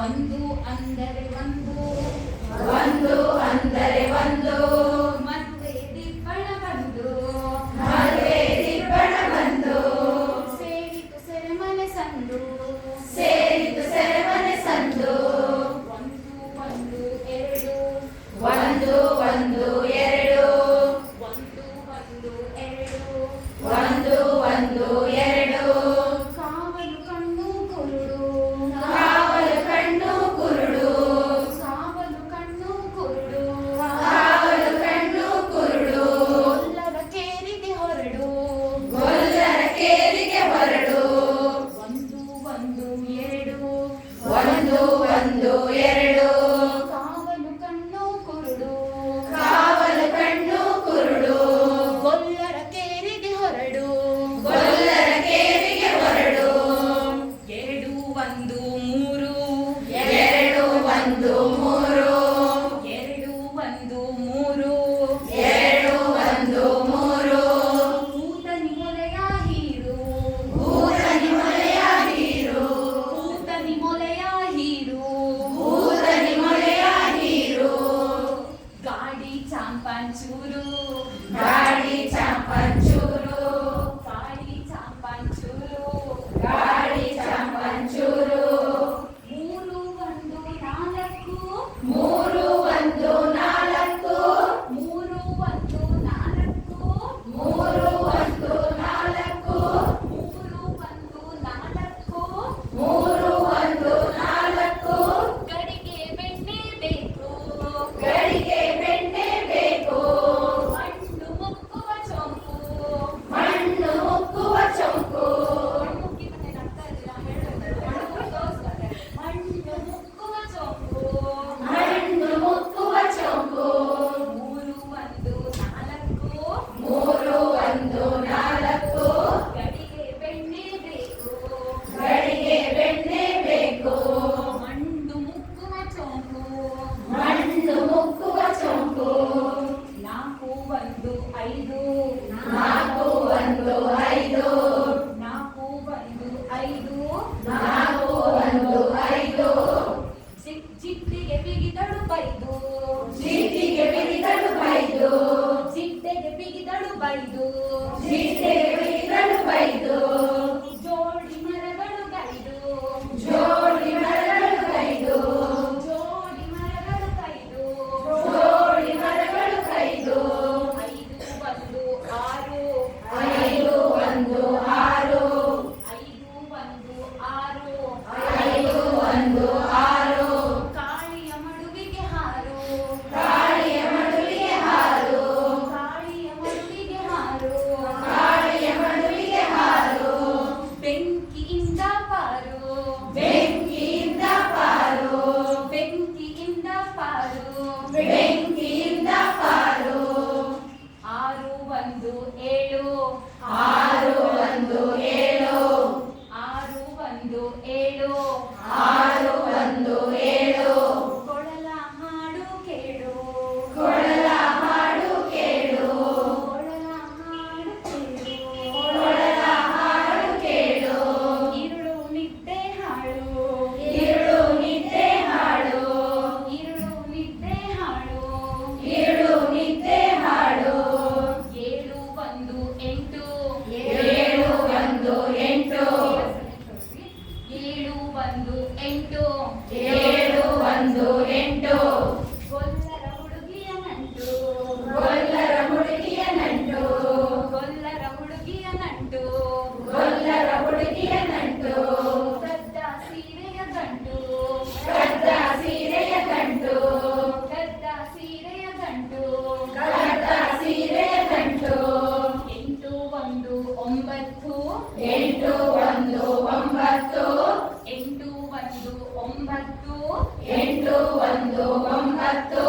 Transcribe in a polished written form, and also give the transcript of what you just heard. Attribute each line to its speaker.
Speaker 1: ಒಂದು ಅಂದರೆ ಒಂದು,
Speaker 2: ಒಂದು ಅಂದರೆ ಒಂದು,
Speaker 1: ಮದುವೆ ದಿಬ್ಬಣ ಬಂದು,
Speaker 2: ಮದುವೆ ದಿಬ್ಬಣ ಬಂದು,
Speaker 1: ಸೇರಿತು ಸೆರೆಮನೆ ಸಂದು,
Speaker 2: ಸೇರಿತು ಸೆರೆಮನೆ ಸಂದು,
Speaker 1: ಒಂದು ಒಂದು ಎರಡು,
Speaker 2: ಒಂದು ಒಂದು ಎರಡು,
Speaker 1: ಒಂದು ಒಂದು ಎರಡು,
Speaker 2: ಒಂದು ಒಂದು ಎರಡು,
Speaker 1: ಕಾವಲು ಕಣ್ಣು ಕುರುಡು,
Speaker 2: ಕಾವಲು ಕಣ್ಣು ಕುರುಡು,
Speaker 1: ಕಾವಲು ಕಣ್ಣು ಕುರುಡು,
Speaker 2: ಕಾವಲು ಕಣ್ಣು ಕುರುಡು,
Speaker 1: ಗೊಲ್ಲರ ಕೇರಿಗೆ ಹೊರಡು,
Speaker 2: ಗೊಲ್ಲರ ಕೇರಿಗೆ ಹೊರಡು,
Speaker 1: ಒಂದು ಒಂದು ಎರಡು,
Speaker 2: ಒಂದು ಒಂದು ಎರಡು,
Speaker 1: ಕಾವಲು ಕಣ್ಣು ಕುರುಡು,
Speaker 2: ಕಾವಲು ಕಣ್ಣು ಕುರುಡು,
Speaker 1: ಗೊಲ್ಲರ ಕೇರಿಗೆ ಹೊರಡು,
Speaker 2: ಗೊಲ್ಲರ ಕೇರಿಗೆ ಹೊರಡು,
Speaker 1: ಎರಡು ಒಂದು ಮೂರು,
Speaker 2: ಎರಡು ಒಂದು ಮೂರು,
Speaker 1: ಎರಡು ಒಂದು ಮೂರು,
Speaker 2: ಎರಡು ಒಂದು ಮೂರು,
Speaker 1: ಊತನಿ ಮೊಲೆಯ ಹೀರು,
Speaker 2: ಊತನಿ ಮೊಲೆಯ ಹೀರು,
Speaker 1: ಊತನಿ ಮೊಲೆಯ ಹೀರು,
Speaker 2: ಊತನಿ ಮೊಲೆಯ ಹೀರು,
Speaker 1: ಗಾಡಿ ಚಾಂಪಾಂಚೂರು,
Speaker 2: ಗಾಡಿ ಚಾಂಪಂಚೂರು,
Speaker 1: ಗಾಡಿ ಚಾಂಪಾಂಚೂರು,
Speaker 2: ಗಾಡಿ ಚಾಂಪಂಚೂರು,
Speaker 1: ಮೂರು ಒಂದು ನಾಲ್ಕು,
Speaker 2: ಮೂರು ಒಂದು ನಾಲ್ಕು,
Speaker 1: ಮೂರು ಒಂದು ನಾಲ್ಕು,
Speaker 2: ಮೂರು ಒಂದು ನಾಲ್ಕು,
Speaker 1: ಮೂರು ಒಂದು ನಾಲ್ಕು,
Speaker 2: ಮೂರು ಒಂದು ನಾಲ್ಕು,
Speaker 1: ಗಡಿಗೆ ಬೆಣ್ಣೆ ಬೇಕು,
Speaker 2: ಗಡಿಗೆ ಬೆಣ್ಣೆ ಬೇಕು,
Speaker 1: ಮಣ್ಣು ಮುಕ್ಕುವ ಚೊಂಪು,
Speaker 2: ಮಣ್ಣು ಮುಕ್ಕುವ ಚೊಂಕು,
Speaker 1: ಮಣ್ಣು ಮುಕ್ಕುವ ಚೊಂಪು,
Speaker 2: ಮಣ್ಣು ಮುಕ್ಕುವ ಚೊಂಕು,
Speaker 1: ಮೂರು ಒಂದು ನಾಲ್ಕು,
Speaker 2: ಮೂರು ಒಂದು ನಾಲ್ಕು,
Speaker 1: ಗಡಿಗೆ ಬೆಣ್ಣೆ ಬೇಕು,
Speaker 2: ಗಡಿಗೆ ಬೆಣ್ಣೆ ಬೇಕು,
Speaker 1: ಮಣ್ಣು ಮುಕ್ಕುವ ಚೊಂಪು,
Speaker 2: ಮಣ್ಣು ಮುಕ್ಕುವ ಚೊಂಕು,
Speaker 1: ನಾಲ್ಕು ಒಂದು ಐದು,
Speaker 2: ನಾಲ್ಕು ಒಂದು ಐದು,
Speaker 1: ನಾಲ್ಕು ಒಂದು ಐದು,
Speaker 2: ನಾಲ್ಕು ಒಂದು ಐದು,
Speaker 1: ಚಿಟ್ಟಿಗೆ ಬಿಗಿದಳು ಬೈದು,
Speaker 2: ಚೀಟಿಗೆ ಬಿಗಿದಳು ಬೈದು,
Speaker 1: ಚಿಟ್ಟೆಗೆ ಬಿಗಿದಳು ಬೈದು,
Speaker 2: ಚೀಟಿಗೆ ಬಿಗಿದಳು ಬೈದು,
Speaker 1: ಜೋಡಿ ಮರಗಳು ಗೈದು,
Speaker 2: ಜೋಡಿ ಮರಗಳು ಕೈದು,
Speaker 1: ಜೋಡಿ ಮರಗಳು ಕೈದು,
Speaker 2: ಜೋಡಿ ಮರಗಳು ಕೈದು,
Speaker 1: ಐದು ಒಂದು ಆರು,
Speaker 2: ಐದು ಒಂದು ಆರು,
Speaker 1: ಐದು ಒಂದು ಆರು,
Speaker 2: ಐದು ಒಂದು ಆರು,
Speaker 1: ಕಾಳಿಯ ಮಡುವಿಗೆ ಹಾರು,
Speaker 2: ಕಾಳಿಯ ಮಡುವಿಗೆ ಹಾರು,
Speaker 1: ಕಾಳಿಯ ಮಡುವಿಗೆ ಹಾರು,
Speaker 2: ಕಾಳಿಯ ಮಡುವಿಗೆ ಹಾರು,
Speaker 1: ಬೆಂಕಿಯಿಂದ ಪಾರು,
Speaker 2: ಬೆಂಕಿಯಿಂದ ಪಾರು,
Speaker 1: ಬೆಂಕಿಯಿಂದ ಪಾರು,
Speaker 2: ಬೆಂಕಿಯಿಂದ ಪಾರು,
Speaker 1: ಆರು ಒಂದು ಏಳು,
Speaker 2: ಆರು ಒಂದು ಏಳು,
Speaker 1: ಆರು ಒಂದು ಏಳು,
Speaker 2: ಆರು ಒಂದು ಏಳು,
Speaker 1: ಕೊಳಲ ಹಾಡು ಕೇಳು,
Speaker 2: ಕೊಳಲ ಹಾಡು ಕೇಳು,
Speaker 1: ಕೊಳಲ ಹಾಡು ಕೇಳು,
Speaker 2: ಕೊಳಲ ಹಾಡು ಕೇಳು,
Speaker 1: ഇരുಳು ನಿದ್ದೆ ಹಾಳು,
Speaker 2: ഇരുಳು ನಿದ್ದೆ ಹಾಡು,
Speaker 1: ഇരുಳು ನಿದ್ದೆ ಹಾಳು,
Speaker 2: ഇരുಳು ನಿದ್ದೆ ಹಾಡು,
Speaker 1: ಏಳು ಒಂದು ಎಂಟು,
Speaker 2: ಏಳು ಒಂದು ಎಂಟು,
Speaker 1: ಏಳು ಒಂದು ಎಂಟು,
Speaker 2: ಏಳು ಒಂದು ಎಂಟು,
Speaker 1: ಗೊಲ್ಲರ ಹುಡುಗಿಯ ನಂಟು,
Speaker 2: ಗೊಲ್ಲರ ಹುಡುಗಿಯ ನಂಟು,
Speaker 1: ಗೊಲ್ಲರ ಹುಡುಗಿಯ ನಂಟು,
Speaker 2: ಗೊಲ್ಲರ ಹುಡುಗಿಯ ನಂಟು,
Speaker 1: ಗದ್ದ ಸೀರೆಯ ಗಂಟು,
Speaker 2: ಕದ್ದ ಸೀರೆಯ ಗಂಟು,
Speaker 1: ಗದ್ದ ಸೀರೆಯ ಗಂಟು,
Speaker 2: ಕದ್ದ ಸೀರೆಯ ಗಂಟು,
Speaker 1: ಎಂಟು ಒಂದು ಒಂಬತ್ತು,
Speaker 2: ಎಂಟು ಒಂದು ಒಂಬತ್ತು,
Speaker 1: ಎಂಟು ಒಂದು ಒಂಬತ್ತು,
Speaker 2: ಎಂಟು ಒಂದು ಒಂಬತ್ತು,